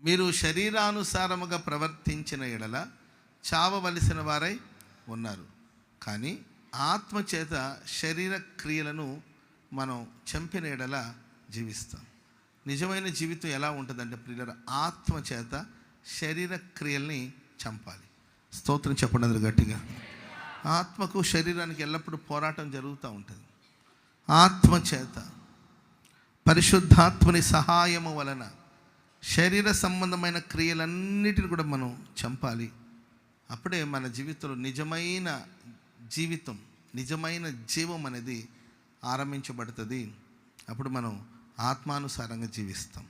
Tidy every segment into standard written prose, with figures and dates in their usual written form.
మీరు శరీరానుసారముగా ప్రవర్తించిన ఎడల చావవలసిన వారై ఉన్నారు. కానీ ఆత్మచేత శరీర క్రియలను మనం చంపిన ఎడల జీవిస్తాం. నిజమైన జీవితం ఎలా ఉంటుందంటే ప్రియులారా, ఆత్మచేత శరీర క్రియల్ని చంపాలి. స్తోత్రం చెప్పండి అందరూ గట్టిగా. ఆత్మకు శరీరానికి ఎల్లప్పుడూ పోరాటం జరుగుతూ ఉంటుంది. ఆత్మచేత పరిశుద్ధాత్మని సహాయము వలన శరీర సంబంధమైన క్రియలన్నిటిని కూడా మనం చంపాలి. అప్పుడే మన జీవితంలో నిజమైన జీవితం, నిజమైన జీవం అనేది ఆరంభించబడుతుంది. అప్పుడు మనం ఆత్మానుసారంగా జీవిస్తాం.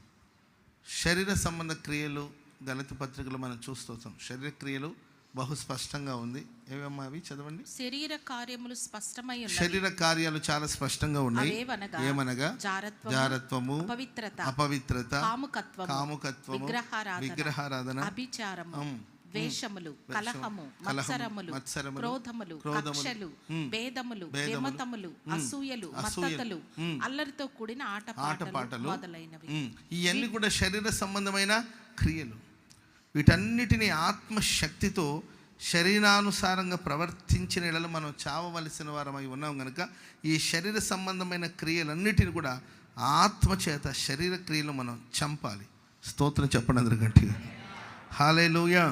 శరీర సంబంధ క్రియలు గలతీ పత్రికలో మనం చూస్తాం. శరీర క్రియలు బహు స్పష్టంగా ఉంది. ఏమమ్మా అవి చదవండి. శరీర కార్యములు స్పష్టమై ఉన్నాయి. శరీర కార్యాలు చాలా స్పష్టంగా ఉన్నాయి. ఏమనగా జారత్వము, అపవిత్రత, కాముకత్వము, విగ్రహారాధన, అభిచారము, ద్వేషములు, కలహము, మత్సరములు, క్రోధములు, కక్షలు, భేదములు, విమతములు, అసూయలు, మత్తతలు, అల్లరితో కూడిన ఆటపాటలు మొదలైనవి. ఇవన్నీ కూడా శరీర సంబంధమైన క్రియలు. వీటన్నిటిని ఆత్మశక్తితో శరీరానుసారంగా ప్రవర్తించిన ఎడల మనం చావవలసిన వారమై ఉన్నాం కనుక ఈ శరీర సంబంధమైన క్రియలన్నిటిని కూడా ఆత్మచేత శరీర క్రియలు మనం చంపాలి. స్తోత్రం చెప్పండి అందరూ గట్టిగా. హల్లెలూయా.